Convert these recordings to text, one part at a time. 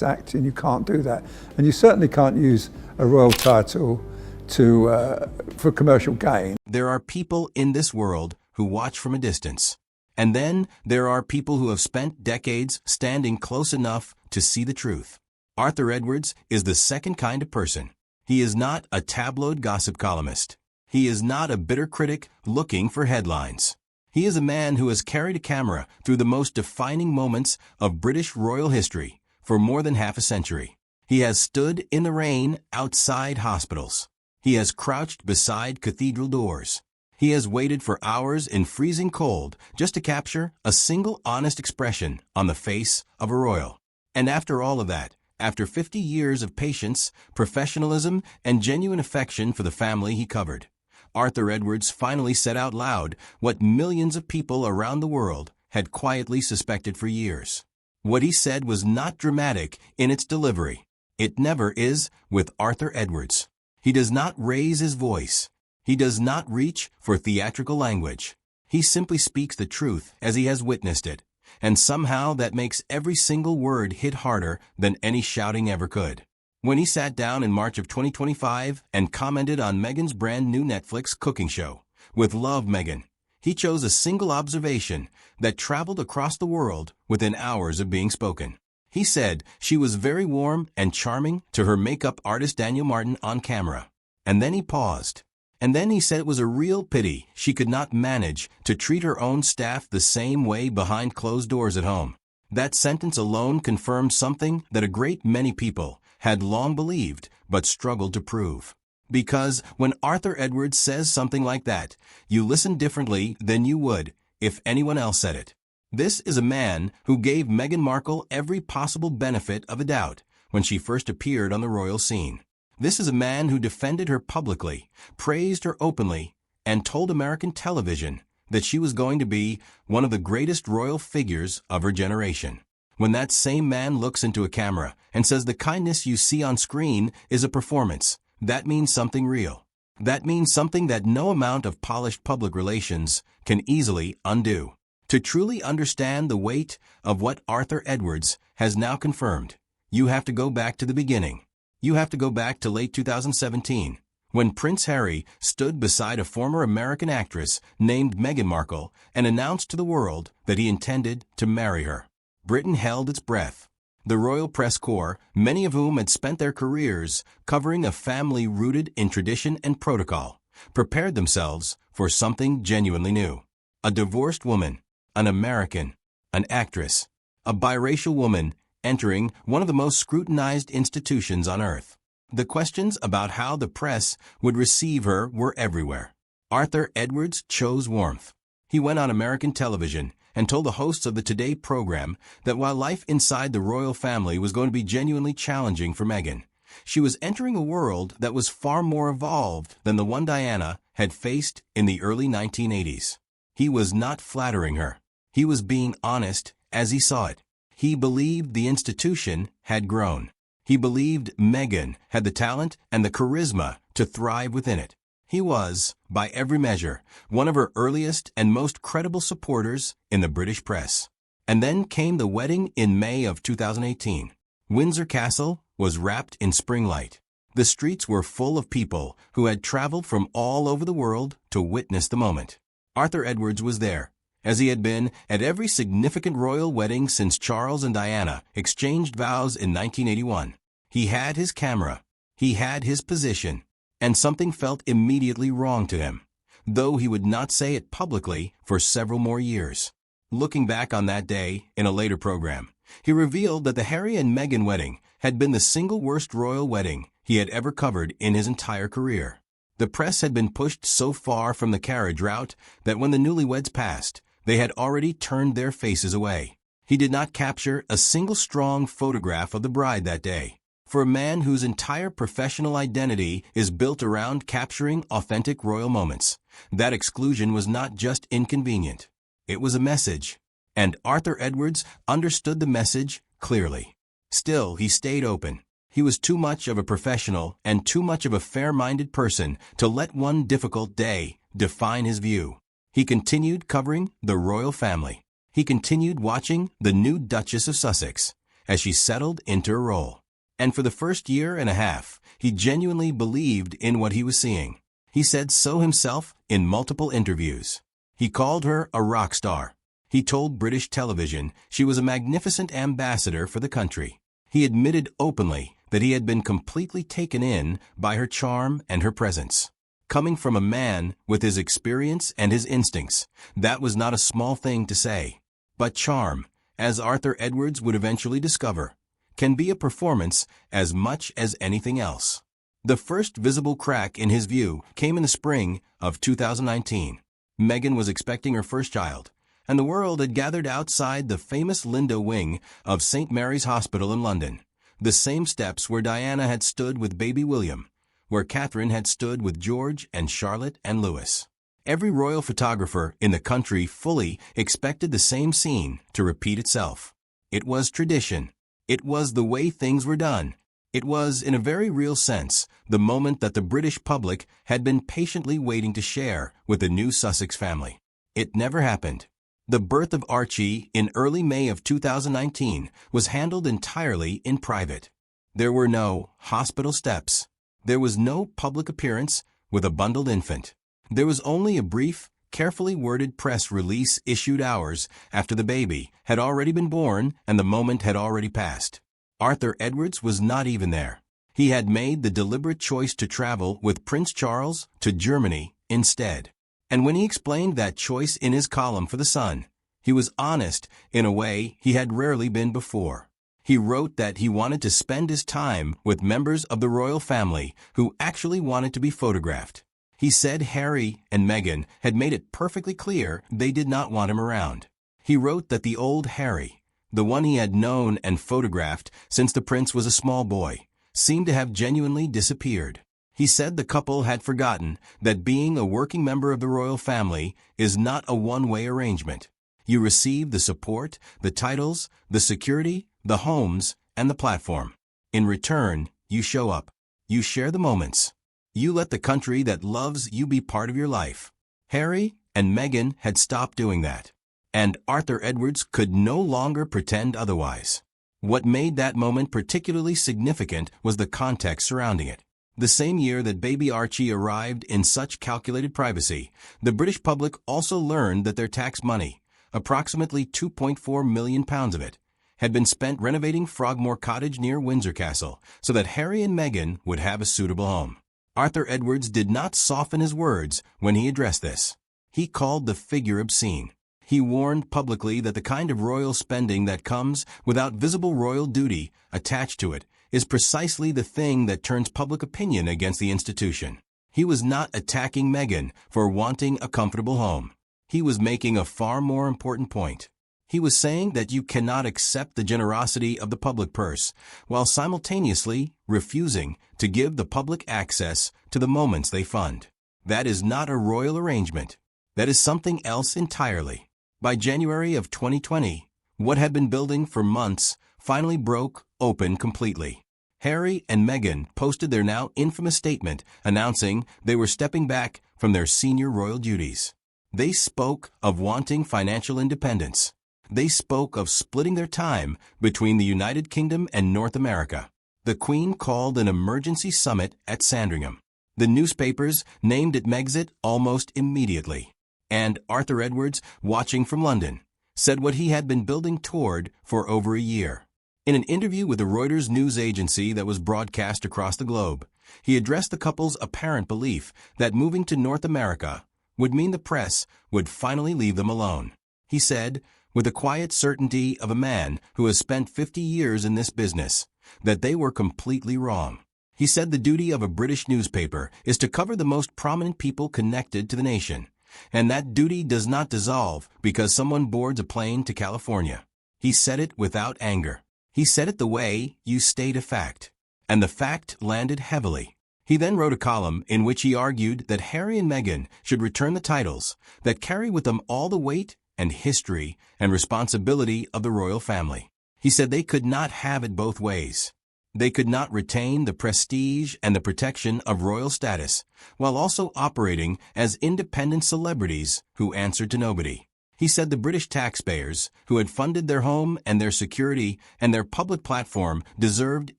acting, you can't do that. And you certainly can't use a royal title for commercial gain. There are people in this world who watch from a distance. And then there are people who have spent decades standing close enough to see the truth. Arthur Edwards is the second kind of person. He is not a tabloid gossip columnist. He is not a bitter critic looking for headlines. He is a man who has carried a camera through the most defining moments of British royal history for more than half a century. He has stood in the rain outside hospitals. He has crouched beside cathedral doors. He has waited for hours in freezing cold just to capture a single honest expression on the face of a royal. And after all of that, after 50 years of patience, professionalism, and genuine affection for the family he covered, Arthur Edwards finally said out loud what millions of people around the world had quietly suspected for years. What he said was not dramatic in its delivery. It never is with Arthur Edwards. He does not raise his voice. He does not reach for theatrical language. He simply speaks the truth as he has witnessed it, and somehow that makes every single word hit harder than any shouting ever could. When he sat down in March of 2025 and commented on Meghan's brand new Netflix cooking show, With Love, Meghan, he chose a single observation that traveled across the world within hours of being spoken. He said she was very warm and charming to her makeup artist Daniel Martin on camera. And then he paused. And then he said it was a real pity she could not manage to treat her own staff the same way behind closed doors at home. That sentence alone confirmed something that a great many people had long believed but struggled to prove. Because when Arthur Edwards says something like that, you listen differently than you would if anyone else said it. This is a man who gave Meghan Markle every possible benefit of a doubt when she first appeared on the royal scene. This is a man who defended her publicly, praised her openly, and told American television that she was going to be one of the greatest royal figures of her generation. When that same man looks into a camera and says the kindness you see on screen is a performance, that means something real. That means something that no amount of polished public relations can easily undo. To truly understand the weight of what Arthur Edwards has now confirmed, you have to go back to the beginning. You have to go back to late 2017, when Prince Harry stood beside a former American actress named Meghan Markle and announced to the world that he intended to marry her. Britain held its breath. The royal press corps, many of whom had spent their careers covering a family rooted in tradition and protocol, prepared themselves for something genuinely new. A divorced woman, an American, an actress, a biracial woman entering one of the most scrutinized institutions on earth. The questions about how the press would receive her were everywhere. Arthur Edwards chose warmth. He went on American television and told the hosts of the Today program that while life inside the royal family was going to be genuinely challenging for Meghan, she was entering a world that was far more evolved than the one Diana had faced in the early 1980s. He was not flattering her. He was being honest as he saw it. He believed the institution had grown. He believed Meghan had the talent and the charisma to thrive within it. He was, by every measure, one of her earliest and most credible supporters in the British press. And then came the wedding in May of 2018. Windsor Castle was wrapped in spring light. The streets were full of people who had traveled from all over the world to witness the moment. Arthur Edwards was there, as he had been at every significant royal wedding since Charles and Diana exchanged vows in 1981. He had his camera. He had his position. And something felt immediately wrong to him, though he would not say it publicly for several more years. Looking back on that day in a later program, he revealed that the Harry and Meghan wedding had been the single worst royal wedding he had ever covered in his entire career. The press had been pushed so far from the carriage route that when the newlyweds passed, they had already turned their faces away. He did not capture a single strong photograph of the bride that day. For a man whose entire professional identity is built around capturing authentic royal moments, that exclusion was not just inconvenient. It was a message. And Arthur Edwards understood the message clearly. Still, he stayed open. He was too much of a professional and too much of a fair-minded person to let one difficult day define his view. He continued covering the royal family. He continued watching the new Duchess of Sussex. as she settled into her role. And for the first year and a half, he genuinely believed in what he was seeing. He said so himself in multiple interviews. He called her a rock star. He told British television she was a magnificent ambassador for the country. He admitted openly that he had been completely taken in by her charm and her presence. Coming from a man with his experience and his instincts, that was not a small thing to say. But charm, as Arthur Edwards would eventually discover, can be a performance as much as anything else. The first visible crack in his view came in the spring of 2019. Meghan was expecting her first child, and the world had gathered outside the famous Linda wing of St. Mary's Hospital in London, the same steps where Diana had stood with baby William, where Catherine had stood with George and Charlotte and Louis. Every royal photographer in the country fully expected the same scene to repeat itself. It was tradition. It was the way things were done. It was, in a very real sense, the moment that the British public had been patiently waiting to share with the new Sussex family. It never happened. The birth of Archie in early May of 2019 was handled entirely in private. There were no hospital steps. There was no public appearance with a bundled infant. There was only a brief, carefully worded press release issued hours after the baby had already been born and the moment had already passed. Arthur Edwards was not even there. He had made the deliberate choice to travel with Prince Charles to Germany instead. And when he explained that choice in his column for The Sun, he was honest in a way he had rarely been before. He wrote that he wanted to spend his time with members of the royal family who actually wanted to be photographed. He said Harry and Meghan had made it perfectly clear they did not want him around. He wrote that the old Harry, the one he had known and photographed since the prince was a small boy, seemed to have genuinely disappeared. He said the couple had forgotten that being a working member of the royal family is not a one-way arrangement. You receive the support, the titles, the security, the homes, and the platform. In return, you show up. You share the moments. You let the country that loves you be part of your life. Harry and Meghan had stopped doing that. And Arthur Edwards could no longer pretend otherwise. What made that moment particularly significant was the context surrounding it. The same year that baby Archie arrived in such calculated privacy, the British public also learned that their tax money, approximately £2.4 million of it, had been spent renovating Frogmore Cottage near Windsor Castle so that Harry and Meghan would have a suitable home. Arthur Edwards did not soften his words when he addressed this. He called the figure obscene. He warned publicly that the kind of royal spending that comes without visible royal duty attached to it is precisely the thing that turns public opinion against the institution. He was not attacking Meghan for wanting a comfortable home. He was making a far more important point. He was saying that you cannot accept the generosity of the public purse while simultaneously refusing to give the public access to the moments they fund. That is not a royal arrangement. That is something else entirely. By January of 2020, what had been building for months finally broke open completely. Harry and Meghan posted their now infamous statement announcing they were stepping back from their senior royal duties. They spoke of wanting financial independence. They spoke of splitting their time between the United Kingdom and North America. The Queen called an emergency summit at Sandringham. The newspapers named it Megxit almost immediately. And Arthur Edwards, watching from London, said what he had been building toward for over a year. In an interview with the Reuters news agency that was broadcast across the globe, he addressed the couple's apparent belief that moving to North America would mean the press would finally leave them alone. He said, with the quiet certainty of a man who has spent 50 years in this business, that they were completely wrong. He said the duty of a British newspaper is to cover the most prominent people connected to the nation, and that duty does not dissolve because someone boards a plane to California. He said it without anger. He said it the way you state a fact, and the fact landed heavily. He then wrote a column in which he argued that Harry and Meghan should return the titles that carry with them all the weight and history and responsibility of the royal family. He said they could not have it both ways. They could not retain the prestige and the protection of royal status while also operating as independent celebrities who answered to nobody. He said the British taxpayers, who had funded their home and their security and their public platform, deserved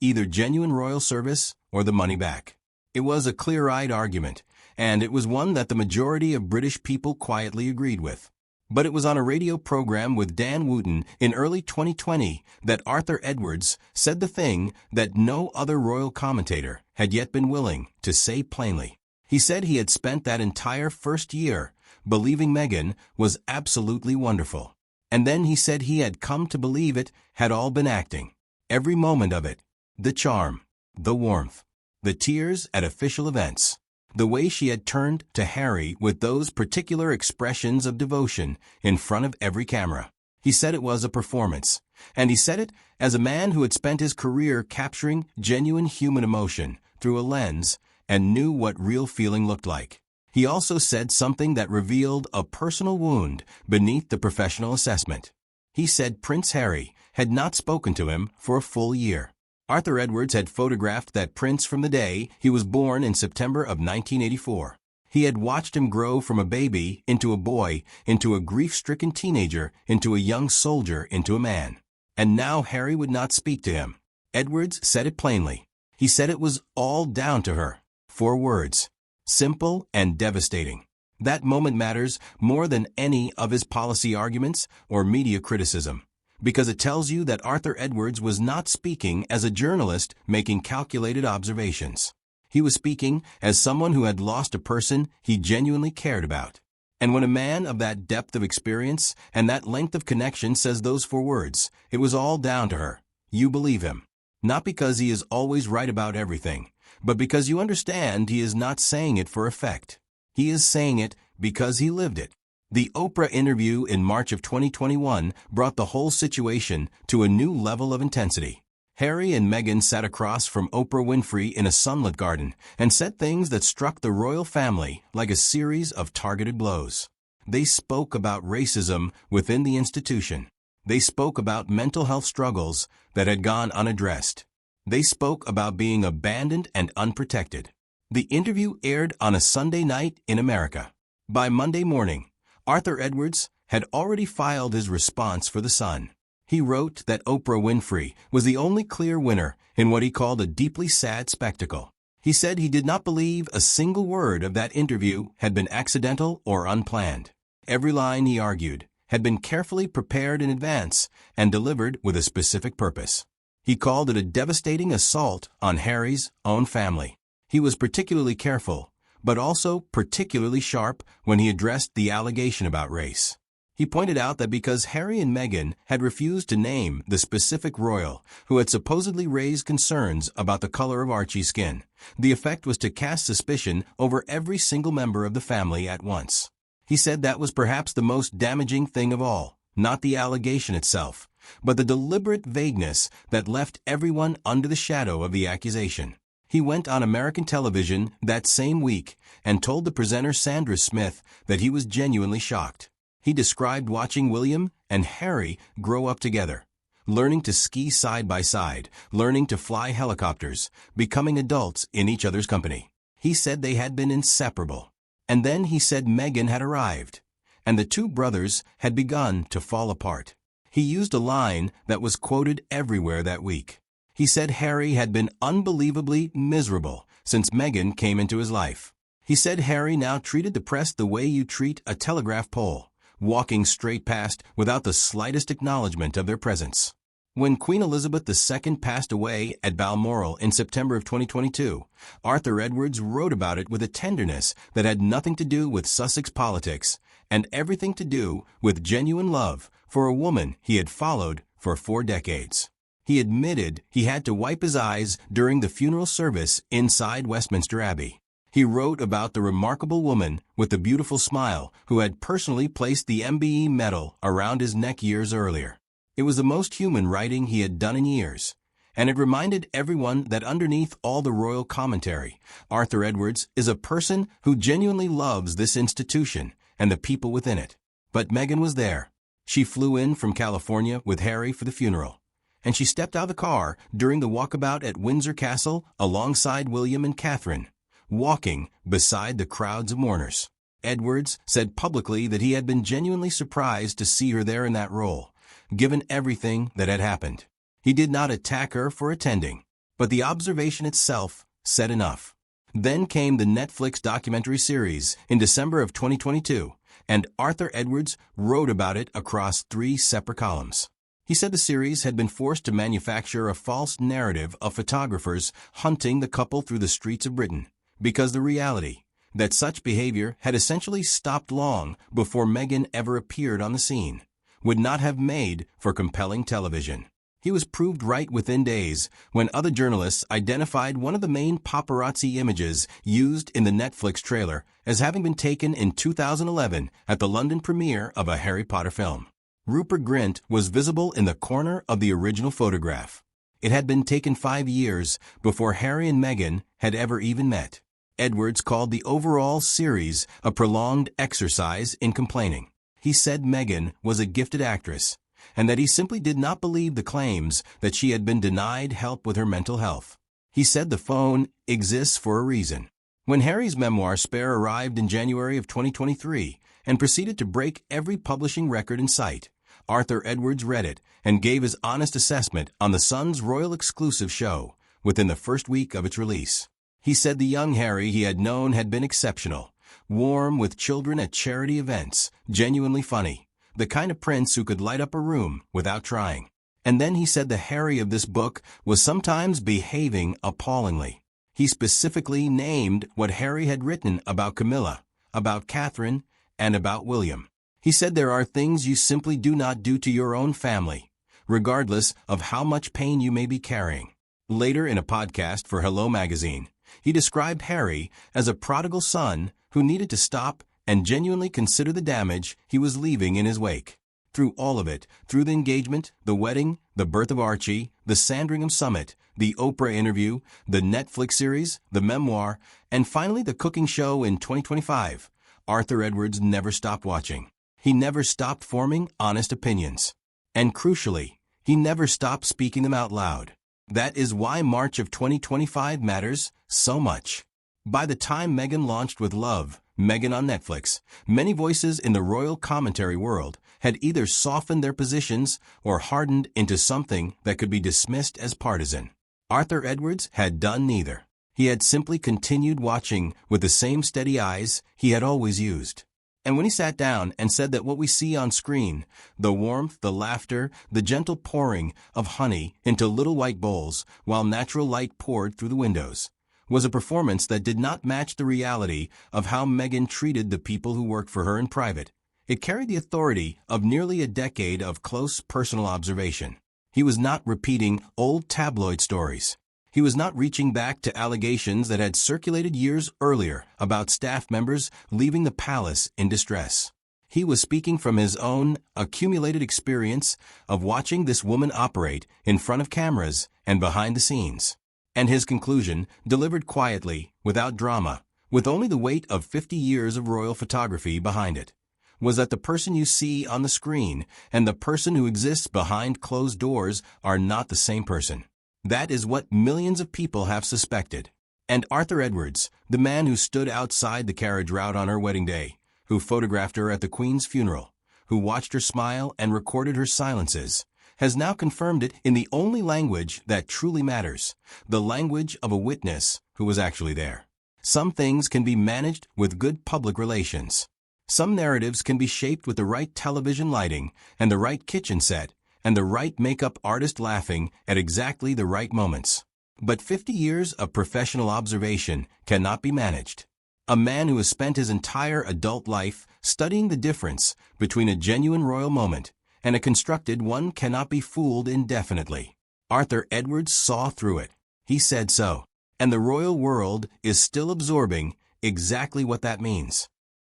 either genuine royal service or the money back. It was a clear-eyed argument, and it was one that the majority of British people quietly agreed with. But it was on a radio program with Dan Wootton in early 2020 that Arthur Edwards said the thing that no other royal commentator had yet been willing to say plainly. He said he had spent that entire first year believing Meghan was absolutely wonderful. And then he said he had come to believe it had all been acting. Every moment of it. The charm, the warmth, the tears at official events, the way she had turned to Harry with those particular expressions of devotion in front of every camera. He said it was a performance, and he said it as a man who had spent his career capturing genuine human emotion through a lens and knew what real feeling looked like. He also said something that revealed a personal wound beneath the professional assessment. He said Prince Harry had not spoken to him for a full year. Arthur Edwards had photographed that prince from the day he was born in September of 1984. He had watched him grow from a baby into a boy, into a grief-stricken teenager, into a young soldier, into a man. And now Harry would not speak to him. Edwards said it plainly. He said it was all down to her. 4 words. Simple and devastating. That moment matters more than any of his policy arguments or media criticism, because it tells you that Arthur Edwards was not speaking as a journalist making calculated observations. He was speaking as someone who had lost a person he genuinely cared about. And when a man of that depth of experience and that length of connection says those 4 words, it was all down to her. You believe him. Not because he is always right about everything, but because you understand he is not saying it for effect. He is saying it because he lived it. The Oprah interview in March of 2021 brought the whole situation to a new level of intensity. Harry and Meghan sat across from Oprah Winfrey in a sunlit garden and said things that struck the royal family like a series of targeted blows. They spoke about racism within the institution. They spoke about mental health struggles that had gone unaddressed. They spoke about being abandoned and unprotected. The interview aired on a Sunday night in America. By Monday morning, Arthur Edwards had already filed his response for The Sun. He wrote that Oprah Winfrey was the only clear winner in what he called a deeply sad spectacle. He said he did not believe a single word of that interview had been accidental or unplanned. Every line, he argued, had been carefully prepared in advance and delivered with a specific purpose. He called it a devastating assault on Harry's own family. He was particularly careful, but also particularly sharp when he addressed the allegation about race. He pointed out that because Harry and Meghan had refused to name the specific royal who had supposedly raised concerns about the color of Archie's skin, the effect was to cast suspicion over every single member of the family at once. He said that was perhaps the most damaging thing of all, not the allegation itself, but the deliberate vagueness that left everyone under the shadow of the accusation. He went on American television that same week and told the presenter Sandra Smith that he was genuinely shocked. He described watching William and Harry grow up together, learning to ski side by side, learning to fly helicopters, becoming adults in each other's company. He said they had been inseparable. And then he said Meghan had arrived, and the 2 brothers had begun to fall apart. He used a line that was quoted everywhere that week. He said Harry had been unbelievably miserable since Meghan came into his life. He said Harry now treated the press the way you treat a telegraph pole, walking straight past without the slightest acknowledgement of their presence. When Queen Elizabeth II passed away at Balmoral in September of 2022, Arthur Edwards wrote about it with a tenderness that had nothing to do with Sussex politics and everything to do with genuine love for a woman he had followed for 4 decades. He admitted he had to wipe his eyes during the funeral service inside Westminster Abbey. He wrote about the remarkable woman with the beautiful smile who had personally placed the MBE medal around his neck years earlier. It was the most human writing he had done in years, and it reminded everyone that underneath all the royal commentary, Arthur Edwards is a person who genuinely loves this institution and the people within it. But Meghan was there. She flew in from California with Harry for the funeral, and she stepped out of the car during the walkabout at Windsor Castle alongside William and Catherine, walking beside the crowds of mourners. Edwards said publicly that he had been genuinely surprised to see her there in that role, given everything that had happened. He did not attack her for attending, but the observation itself said enough. Then came the Netflix documentary series in December of 2022, and Arthur Edwards wrote about it across 3 separate columns. He said the series had been forced to manufacture a false narrative of photographers hunting the couple through the streets of Britain, because the reality that such behavior had essentially stopped long before Meghan ever appeared on the scene would not have made for compelling television. He was proved right within days when other journalists identified one of the main paparazzi images used in the Netflix trailer as having been taken in 2011 at the London premiere of a Harry Potter film. Rupert Grint was visible in the corner of the original photograph. It had been taken 5 years before Harry and Meghan had ever even met. Edwards called the overall series a prolonged exercise in complaining. He said Meghan was a gifted actress, and that he simply did not believe the claims that she had been denied help with her mental health. He said the phone exists for a reason. When Harry's memoir Spare arrived in January of 2023 and proceeded to break every publishing record in sight, Arthur Edwards read it and gave his honest assessment on the Sun's royal exclusive show within the first week of its release. He said the young Harry he had known had been exceptional, warm with children at charity events, genuinely funny, the kind of prince who could light up a room without trying. And then he said the Harry of this book was sometimes behaving appallingly. He specifically named what Harry had written about Camilla, about Catherine, and about William. He said there are things you simply do not do to your own family, regardless of how much pain you may be carrying. Later in a podcast for Hello magazine, he described Harry as a prodigal son who needed to stop and genuinely consider the damage he was leaving in his wake. Through all of it, through the engagement, the wedding, the birth of Archie, the Sandringham Summit, the Oprah interview, the Netflix series, the memoir, and finally the cooking show in 2025, Arthur Edwards never stopped watching. He never stopped forming honest opinions. And crucially, he never stopped speaking them out loud. That is why March of 2025 matters so much. By the time Meghan launched with Love, Meghan on Netflix, many voices in the royal commentary world had either softened their positions or hardened into something that could be dismissed as partisan. Arthur Edwards had done neither. He had simply continued watching with the same steady eyes he had always used. And when he sat down and said that what we see on screen, the warmth, the laughter, the gentle pouring of honey into little white bowls while natural light poured through the windows, was a performance that did not match the reality of how Meghan treated the people who worked for her in private. It carried the authority of nearly a decade of close personal observation. He was not repeating old tabloid stories. He was not reaching back to allegations that had circulated years earlier about staff members leaving the palace in distress. He was speaking from his own accumulated experience of watching this woman operate in front of cameras and behind the scenes. And his conclusion, delivered quietly, without drama, with only the weight of 50 years of royal photography behind it, was that the person you see on the screen and the person who exists behind closed doors are not the same person. That is what millions of people have suspected. And Arthur Edwards, the man who stood outside the carriage route on her wedding day, who photographed her at the Queen's funeral, who watched her smile and recorded her silences, has now confirmed it in the only language that truly matters, the language of a witness who was actually there. Some things can be managed with good public relations. Some narratives can be shaped with the right television lighting and the right kitchen set, and the right makeup artist laughing at exactly the right moments. But 50 years of professional observation cannot be managed. A man who has spent his entire adult life studying the difference between a genuine royal moment and a constructed one cannot be fooled indefinitely. Arthur Edwards saw through it. He said so. And the royal world is still absorbing exactly what that means.